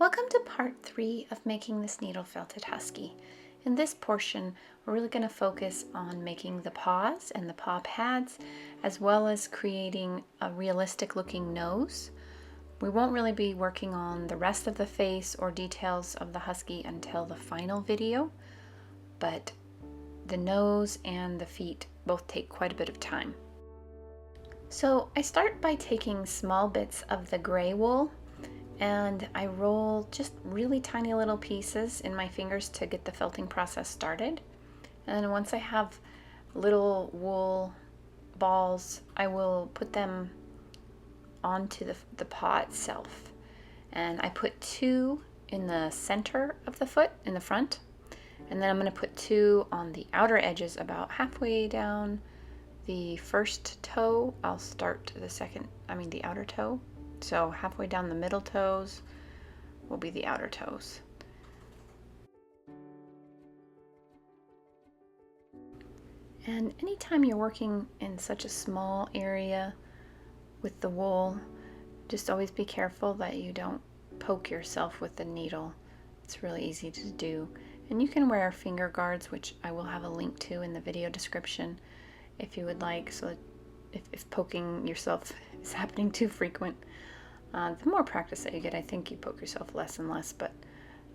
Welcome to part 3 of making this needle felted husky. In this portion, we're really going to focus on making the paws and the paw pads, as well as creating a realistic looking nose. We won't really be working on the rest of the face or details of the husky until the final video, but the nose and the feet both take quite a bit of time. So I start by taking small bits of the gray wool and I roll just really tiny little pieces in my fingers to get the felting process started. And then once I have little wool balls, I will put them onto the paw itself. And I put 2 in the center of the foot in the front, and then I'm going to put 2 on the outer edges about halfway down the first toe. I'll start the outer toe. So halfway down the middle toes will be the outer toes. And anytime you're working in such a small area with the wool, just always be careful that you don't poke yourself with the needle. It's really easy to do. And you can wear finger guards, which I will have a link to in the video description if you would like, so that if poking yourself is happening too frequent. The more practice that you get, I think you poke yourself less and less, but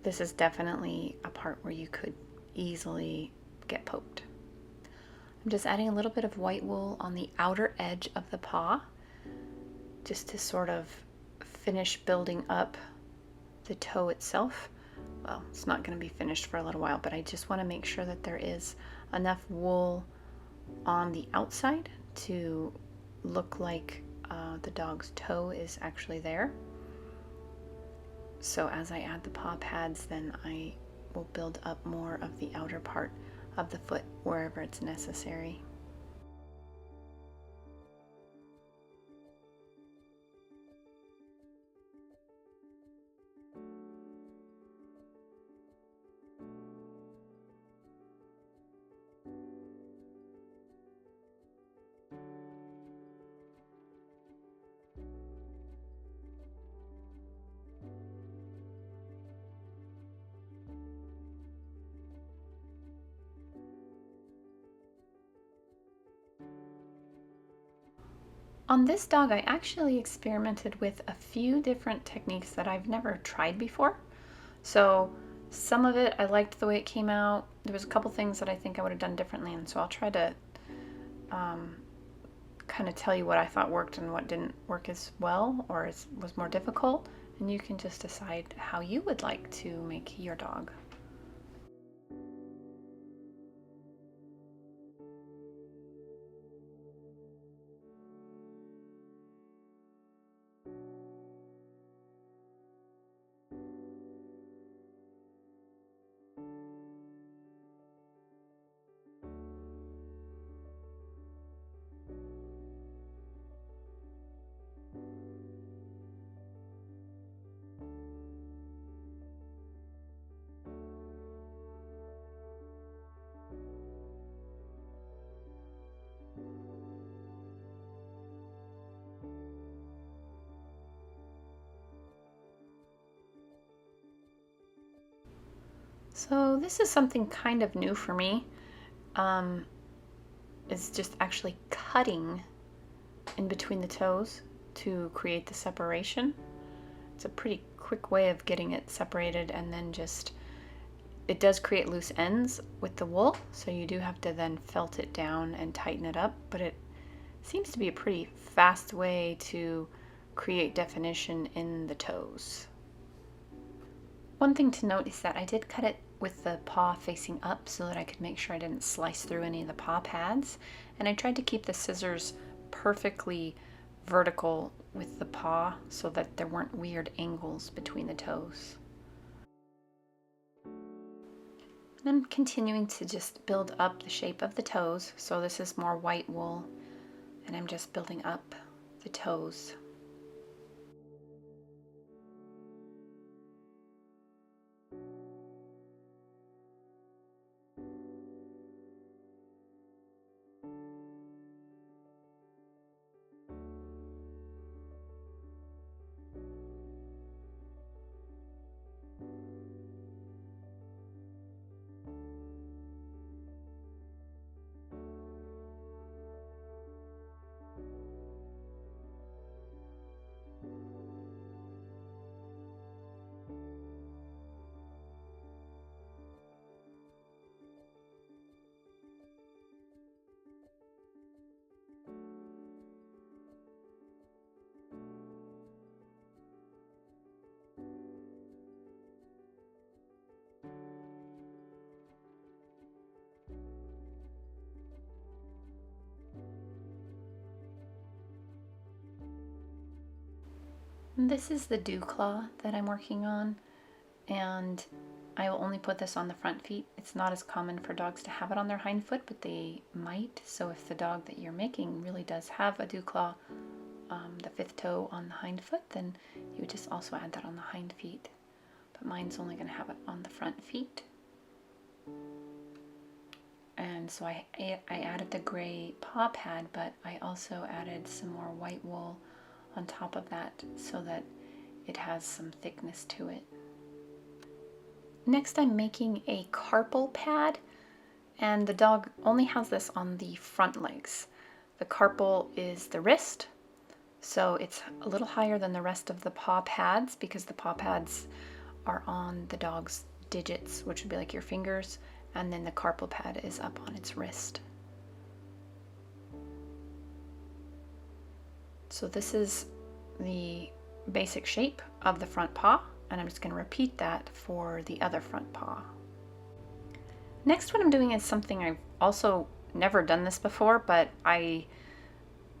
this is definitely a part where you could easily get poked. I'm just adding a little bit of white wool on the outer edge of the paw, just to sort of finish building up the toe itself. Well, it's not going to be finished for a little while, but I just want to make sure that there is enough wool on the outside to look like the dog's toe is actually there. So as I add the paw pads, then I will build up more of the outer part of the foot wherever it's necessary. On this dog, I actually experimented with a few different techniques that I've never tried before. So some of it I liked the way it came out. There was a couple things that I think I would have done differently, and so I'll try to kind of tell you what I thought worked and what didn't work as well or was more difficult, and you can just decide how you would like to make your dog. So this is something kind of new for me. It's just actually cutting in between the toes to create the separation. It's a pretty quick way of getting it separated, and then it does create loose ends with the wool, so you do have to then felt it down and tighten it up, but it seems to be a pretty fast way to create definition in the toes. One thing to note is that I did cut it with the paw facing up so that I could make sure I didn't slice through any of the paw pads, and I tried to keep the scissors perfectly vertical with the paw so that there weren't weird angles between the toes. And I'm continuing to just build up the shape of the toes, so this is more white wool, and I'm just building up the toes. This is the dew claw that I'm working on, and I will only put this on the front feet. It's not as common for dogs to have it on their hind foot, but they might. So if the dog that you're making really does have a dew claw, the fifth toe on the hind foot, then you would just also add that on the hind feet. But mine's only going to have it on the front feet. And so I added the gray paw pad, but I also added some more white wool on top of that so that it has some thickness to it. Next I'm making a carpal pad, and the dog only has this on the front legs. The carpal is the wrist, so it's a little higher than the rest of the paw pads because the paw pads are on the dog's digits, which would be like your fingers, and then the carpal pad is up on its wrist. So this is the basic shape of the front paw, and I'm just going to repeat that for the other front paw. Next, what I'm doing is something I've also never done this before, but I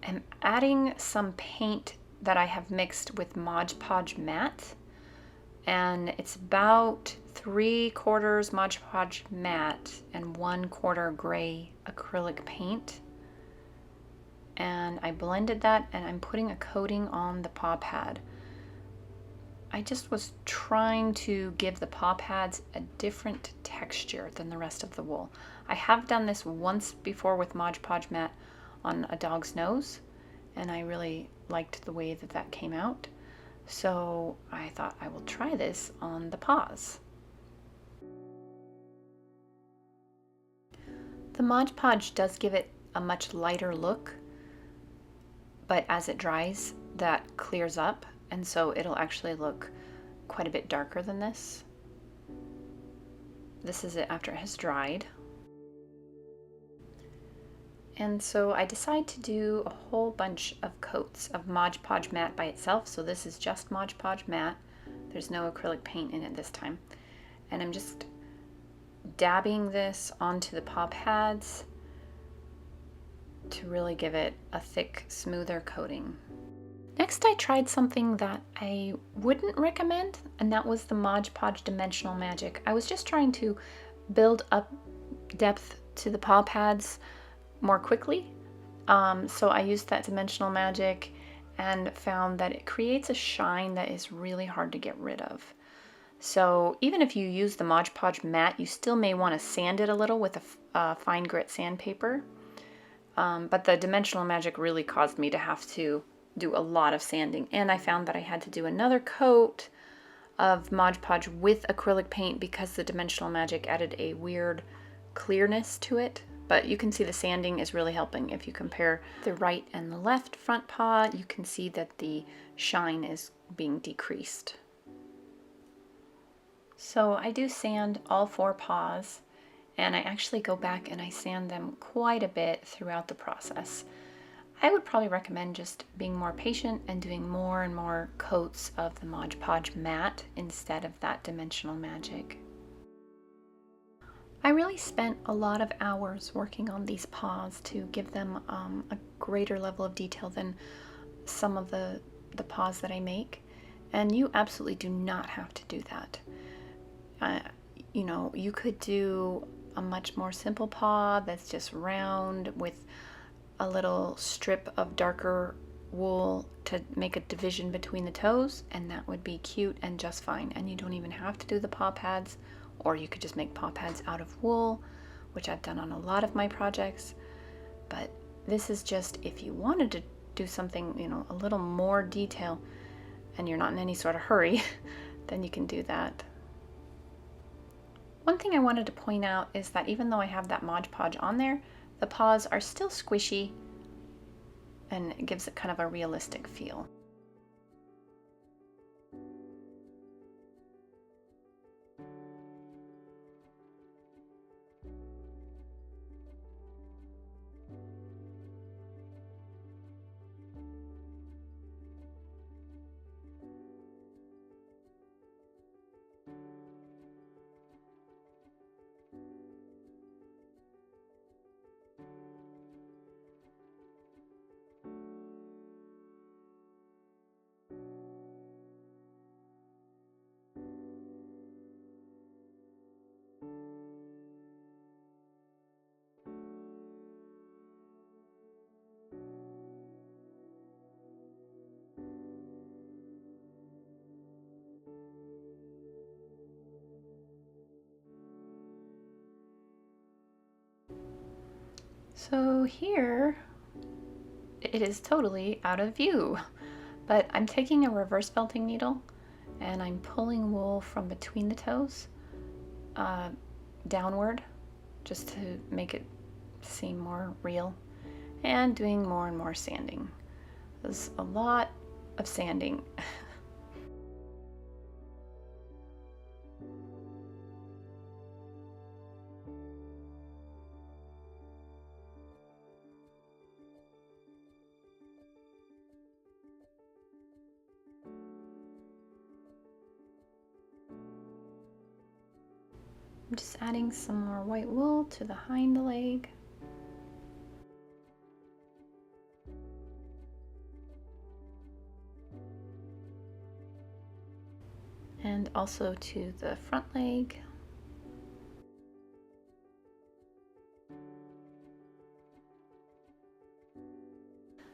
am adding some paint that I have mixed with Mod Podge Matt, and it's about 3/4 Mod Podge Matte and 1/4 gray acrylic paint. And I blended that, and I'm putting a coating on the paw pad. I just was trying to give the paw pads a different texture than the rest of the wool. I have done this once before with Mod Podge Matt on a dog's nose, and I really liked the way that that came out. So I thought I will try this on the paws. The Mod Podge does give it a much lighter look, but as it dries, that clears up, and so it'll actually look quite a bit darker than this. This is it after it has dried. And so I decide to do a whole bunch of coats of Mod Podge Matte by itself. So this is just Mod Podge Matte. There's no acrylic paint in it this time. And I'm just dabbing this onto the paw pads to really give it a thick, smoother coating. Next, I tried something that I wouldn't recommend, and that was the Mod Podge Dimensional Magic. I was just trying to build up depth to the paw pads more quickly. So I used that Dimensional Magic and found that it creates a shine that is really hard to get rid of. So even if you use the Mod Podge Matte, you still may want to sand it a little with a fine grit sandpaper. But the Dimensional Magic really caused me to have to do a lot of sanding, and I found that I had to do another coat of Mod Podge with acrylic paint because the Dimensional Magic added a weird clearness to it. But you can see the sanding is really helping. If you compare the right and the left front paw, you can see that the shine is being decreased. So I do sand all 4 paws, and I actually go back and I sand them quite a bit throughout the process. I would probably recommend just being more patient and doing more and more coats of the Mod Podge Matte instead of that Dimensional Magic. I really spent a lot of hours working on these paws to give them a greater level of detail than some of the paws that I make, and you absolutely do not have to do that. You know, you could do a much more simple paw that's just round with a little strip of darker wool to make a division between the toes, and that would be cute and just fine. And you don't even have to do the paw pads, or you could just make paw pads out of wool, which I've done on a lot of my projects. But this is just if you wanted to do something, you know, a little more detail and you're not in any sort of hurry, then you can do that. One thing I wanted to point out is that even though I have that Mod Podge on there, the paws are still squishy, and it gives it kind of a realistic feel. So here it is totally out of view, but I'm taking a reverse felting needle and I'm pulling wool from between the toes downward just to make it seem more real, and doing more and more sanding. There's a lot of sanding. I'm just adding some more white wool to the hind leg. And also to the front leg.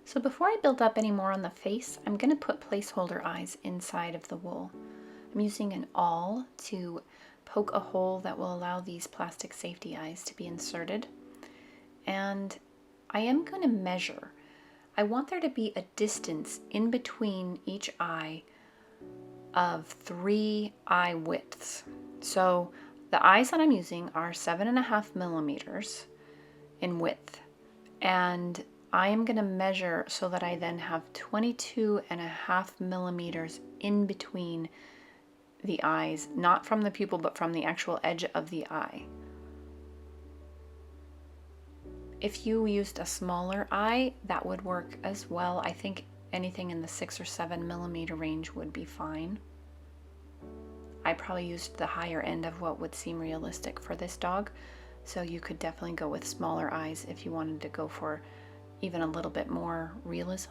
So before I build up any more on the face, I'm going to put placeholder eyes inside of the wool. I'm using an awl to poke a hole that will allow these plastic safety eyes to be inserted. And I am going to measure. I want there to be a distance in between each eye of 3 eye widths. So the eyes that I'm using are 7.5 millimeters in width, and I am going to measure so that I then have 22.5 millimeters in between the eyes, not from the pupil but from the actual edge of the eye. If you used a smaller eye, that would work as well. I think anything in the 6 or 7 millimeter range would be fine. I probably used the higher end of what would seem realistic for this dog, so you could definitely go with smaller eyes if you wanted to go for even a little bit more realism.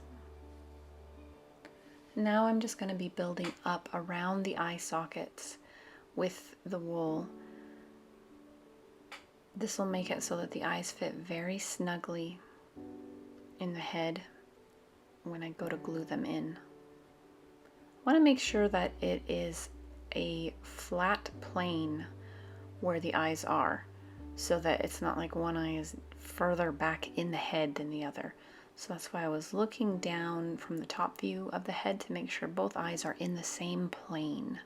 Now I'm just going to be building up around the eye sockets with the wool. This will make it so that the eyes fit very snugly in the head when I go to glue them in. I want to make sure that it is a flat plane where the eyes are, so that it's not like one eye is further back in the head than the other. So that's why I was looking down from the top view of the head to make sure both eyes are in the same plane.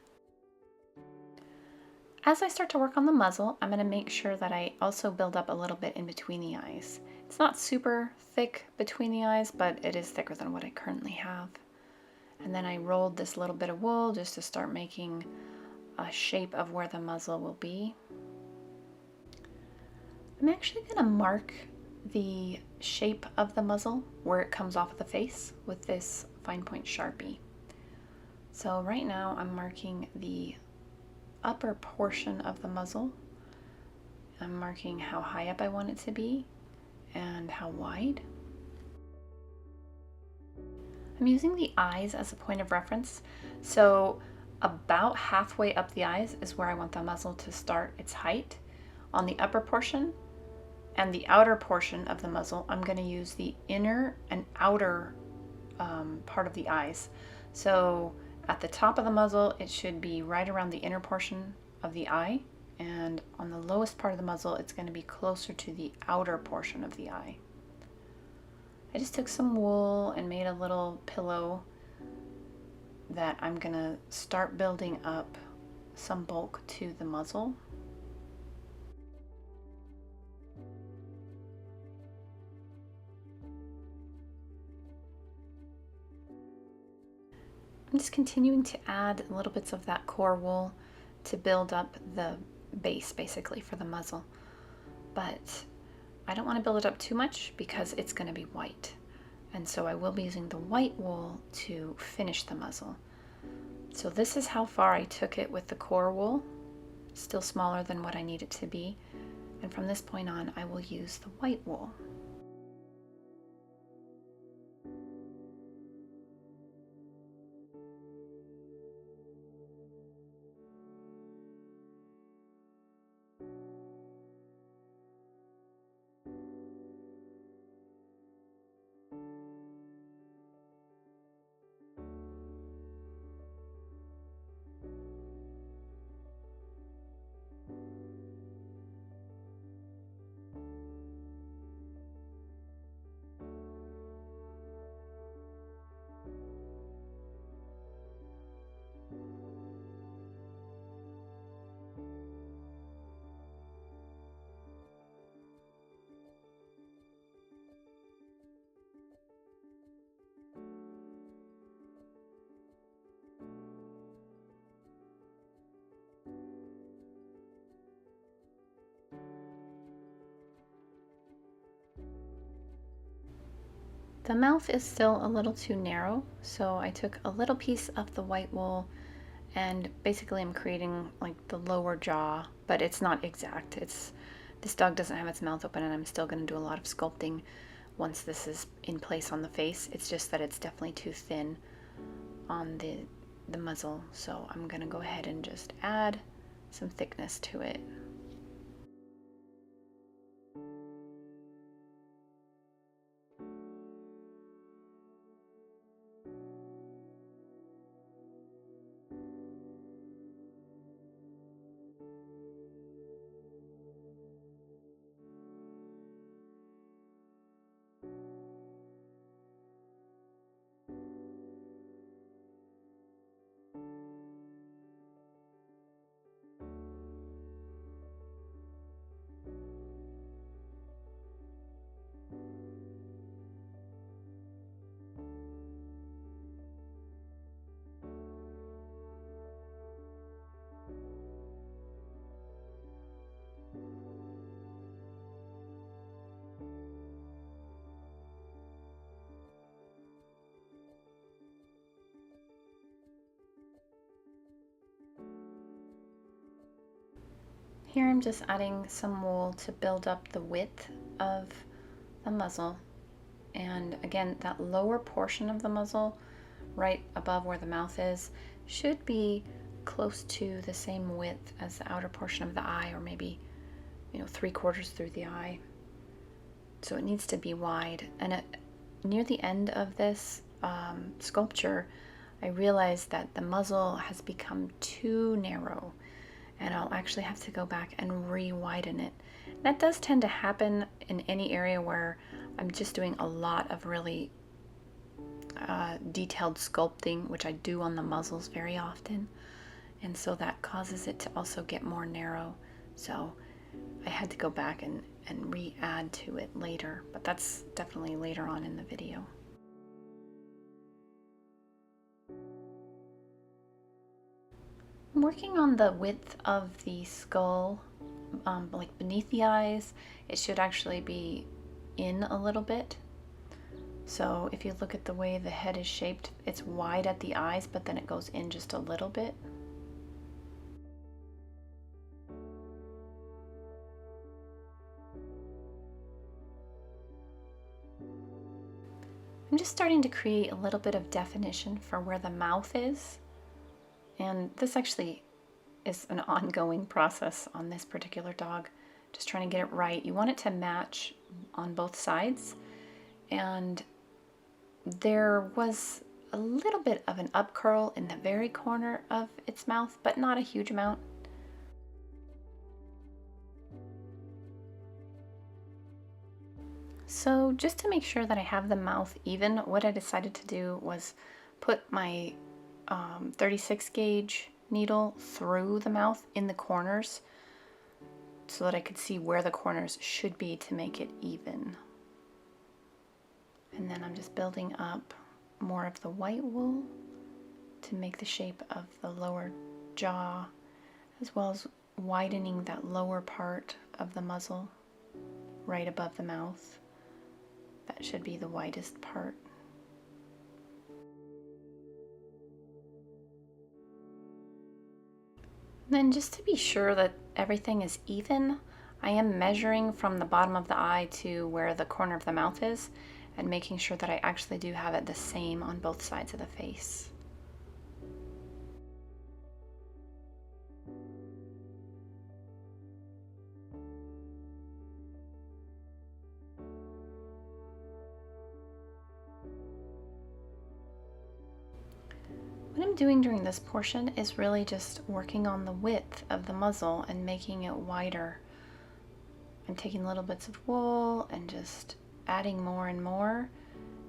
As I start to work on the muzzle, I'm going to make sure that I also build up a little bit in between the eyes. It's not super thick between the eyes, but it is thicker than what I currently have. And then I rolled this little bit of wool just to start making a shape of where the muzzle will be. I'm actually going to mark the shape of the muzzle where it comes off of the face with this fine point Sharpie. So right now I'm marking the upper portion of the muzzle. I'm marking how high up I want it to be and how wide. I'm using the eyes as a point of reference, so about halfway up the eyes is where I want the muzzle to start its height. On the upper portion and the outer portion of the muzzle, I'm going to use the inner and outer part of the eyes. So at the top of the muzzle, it should be right around the inner portion of the eye, and on the lowest part of the muzzle, it's going to be closer to the outer portion of the eye. I just took some wool and made a little pillow that I'm going to start building up some bulk to the muzzle. I'm just continuing to add little bits of that core wool to build up the base basically for the muzzle. But I don't want to build it up too much because it's going to be white. And so I will be using the white wool to finish the muzzle. So this is how far I took it with the core wool, still smaller than what I need it to be. And from this point on, I will use the white wool. The mouth is still a little too narrow, so I took a little piece of the white wool and basically I'm creating like the lower jaw, but it's not exact. This dog doesn't have its mouth open and I'm still going to do a lot of sculpting once this is in place on the face. It's just that it's definitely too thin on the muzzle, so I'm going to go ahead and just add some thickness to it. Here I'm just adding some wool to build up the width of the muzzle. And again, that lower portion of the muzzle, right above where the mouth is, should be close to the same width as the outer portion of the eye, or maybe, 3/4 through the eye. So it needs to be wide. And near the end of this sculpture, I realized that the muzzle has become too narrow, and I'll actually have to go back and re-widen it. That does tend to happen in any area where I'm just doing a lot of really detailed sculpting, which I do on the muzzles very often, and so that causes it to also get more narrow. So I had to go back and re-add to it later, but that's definitely later on in the video. I'm working on the width of the skull, like beneath the eyes. It should actually be in a little bit. So if you look at the way the head is shaped, it's wide at the eyes, but then it goes in just a little bit. I'm just starting to create a little bit of definition for where the mouth is. And this actually is an ongoing process on this particular dog, just trying to get it right. You want it to match on both sides. And there was a little bit of an up curl in the very corner of its mouth, but not a huge amount. So just to make sure that I have the mouth even, what I decided to do was put my 36 gauge needle through the mouth in the corners so that I could see where the corners should be to make it even. And then I'm just building up more of the white wool to make the shape of the lower jaw, as well as widening that lower part of the muzzle right above the mouth. That should be the widest part. Then, just to be sure that everything is even, I am measuring from the bottom of the eye to where the corner of the mouth is and making sure that I actually do have it the same on both sides of the face. What I'm doing during this portion is really just working on the width of the muzzle and making it wider. I'm taking little bits of wool and just adding more and more,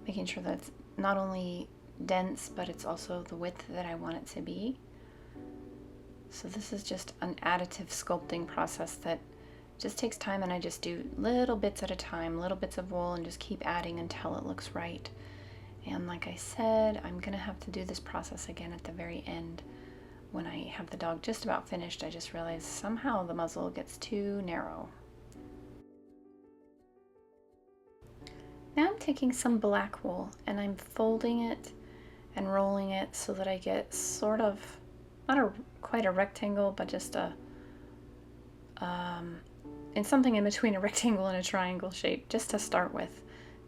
making sure that it's not only dense, but it's also the width that I want it to be. So this is just an additive sculpting process that just takes time, and I just do little bits at a time, little bits of wool, and just keep adding until it looks right. And like I said, I'm gonna have to do this process again at the very end. When I have the dog just about finished, I just realized somehow the muzzle gets too narrow. Now I'm taking some black wool and I'm folding it and rolling it so that I get sort of, not quite a rectangle, but just in something in between a rectangle and a triangle shape, just to start with,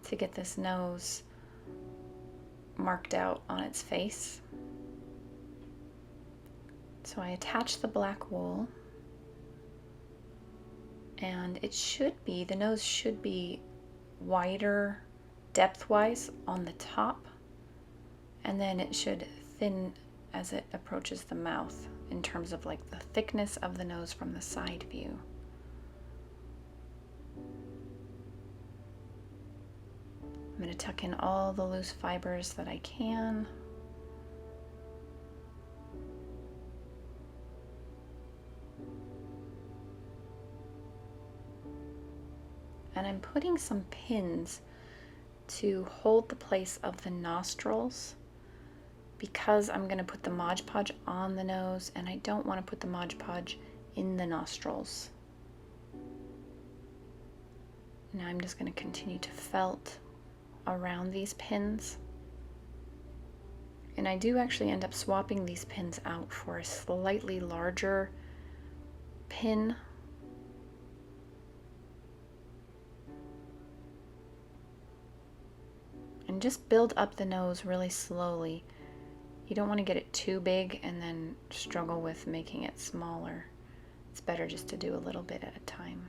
to get this nose marked out on its face. So I attach the black wool, and it should be, the nose should be wider depth-wise on the top, and then it should thin as it approaches the mouth in terms of like the thickness of the nose from the side view. I'm going to tuck in all the loose fibers that I can. And I'm putting some pins to hold the place of the nostrils, because I'm going to put the Mod Podge on the nose and I don't want to put the Mod Podge in the nostrils. Now I'm just going to continue to felt around these pins. And I do actually end up swapping these pins out for a slightly larger pin. And just build up the nose really slowly. You don't want to get it too big and then struggle with making it smaller. It's better just to do a little bit at a time.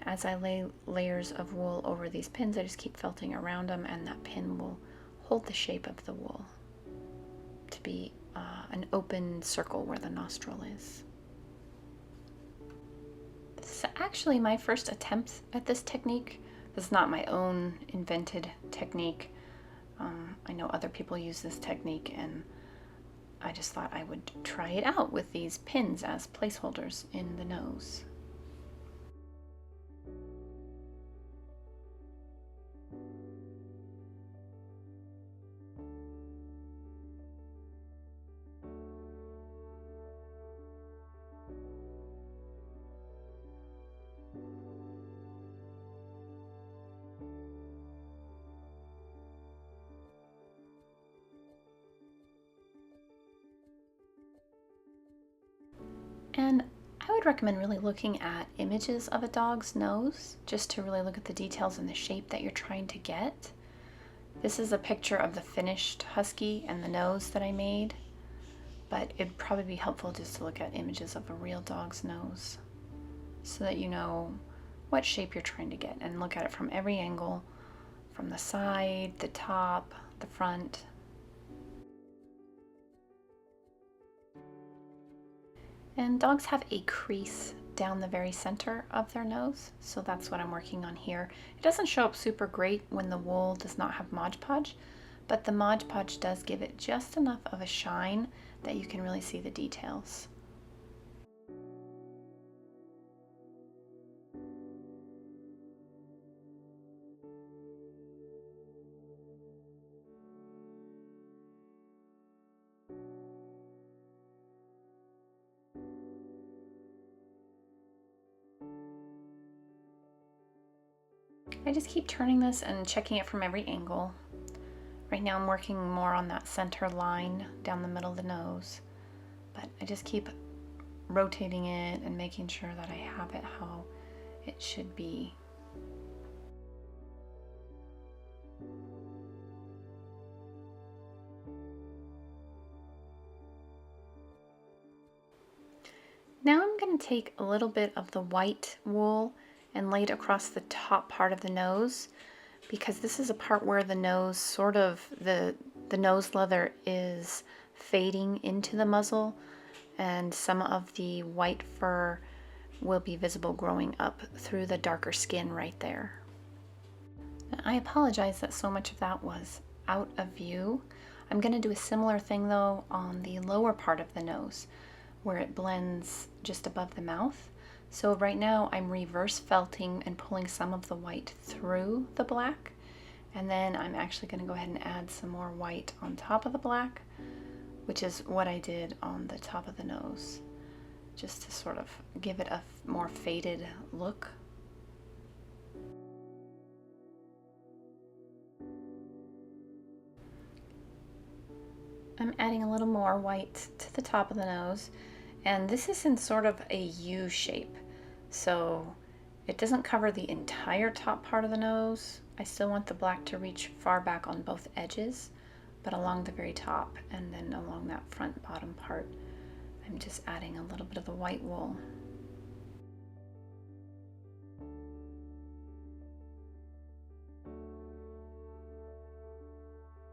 As I lay layers of wool over these pins, I just keep felting around them, and that pin will hold the shape of the wool to be an open circle where the nostril is. This is actually my first attempt at this technique. This is not my own invented technique. I know other people use this technique, and I just thought I would try it out with these pins as placeholders in the nose. And I would recommend really looking at images of a dog's nose, just to really look at the details and the shape that you're trying to get. This is a picture of the finished husky and the nose that I made, but it'd probably be helpful just to look at images of a real dog's nose so that you know what shape you're trying to get, and look at it from every angle, from the side, the top, the front. And dogs have a crease down the very center of their nose, so that's what I'm working on here. It doesn't show up super great when the wool does not have Mod Podge, but the Mod Podge does give it just enough of a shine that you can really see the details. I just keep turning this and checking it from every angle. Right now I'm working more on that center line down the middle of the nose, but I just keep rotating it and making sure that I have it how it should be. Now I'm going to take a little bit of the white wool and lay it across the top part of the nose, because this is a part where the nose sort of, the nose leather is fading into the muzzle, and some of the white fur will be visible growing up through the darker skin right there. I apologize that so much of that was out of view. I'm going to do a similar thing though on the lower part of the nose, where it blends just above the mouth. So right now I'm reverse felting and pulling some of the white through the black, and then I'm actually going to go ahead and add some more white on top of the black, which is what I did on the top of the nose, just to sort of give it a more faded look. adding a little more white to the top of the nose, and this is in sort of a U shape, so it doesn't cover the entire top part of the nose. I still want the black to reach far back on both edges, but along the very top and then along that front bottom part, I'm just adding a little bit of the white wool.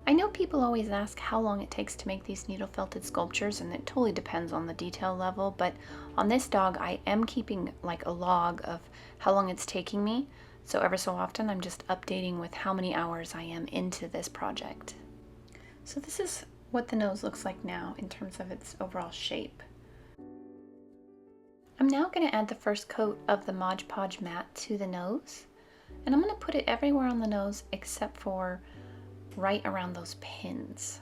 I know people always ask how long it takes to make these needle felted sculptures, and it totally depends on the detail level, but on this dog I am keeping like a log of how long it's taking me, so ever so often I'm just updating with how many hours I am into this project. So this is what the nose looks like now in terms of its overall shape. I'm now going to add the first coat of the Mod Podge Matt to the nose, and I'm going to put it everywhere on the nose except for right around those pins.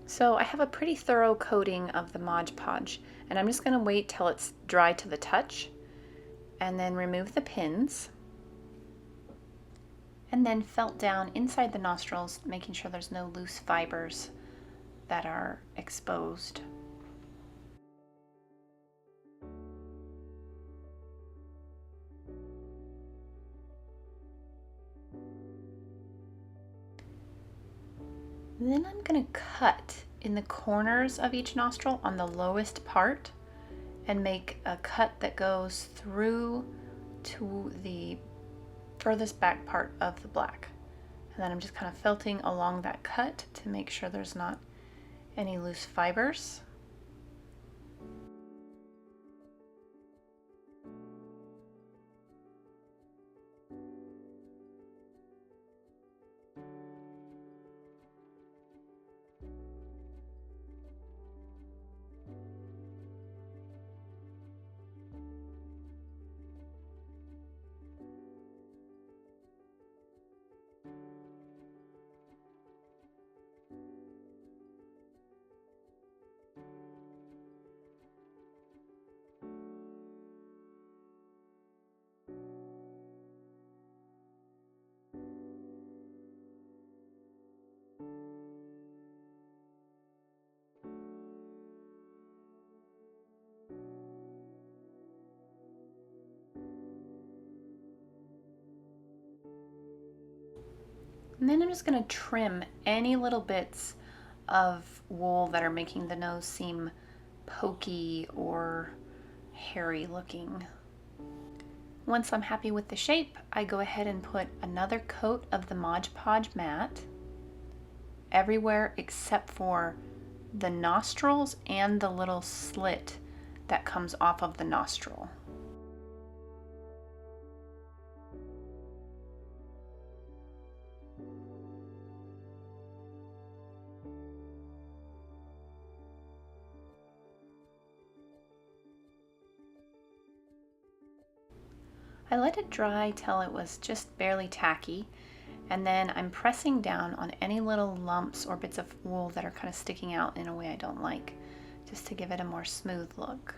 So I have a pretty thorough coating of the Mod Podge, and I'm just going to wait till it's dry to the touch and then remove the pins and then felt down inside the nostrils, making sure there's no loose fibers that are exposed. Then I'm going to cut in the corners of each nostril on the lowest part and make a cut that goes through to the furthest back part of the black. And then I'm just kind of felting along that cut to make sure there's not any loose fibers. And then I'm just going to trim any little bits of wool that are making the nose seem pokey or hairy looking. Once I'm happy with the shape, I go ahead and put another coat of the Mod Podge Matt everywhere except for the nostrils and the little slit that comes off of the nostril. I let it dry till it was just barely tacky, and then I'm pressing down on any little lumps or bits of wool that are kind of sticking out in a way I don't like, just to give it a more smooth look.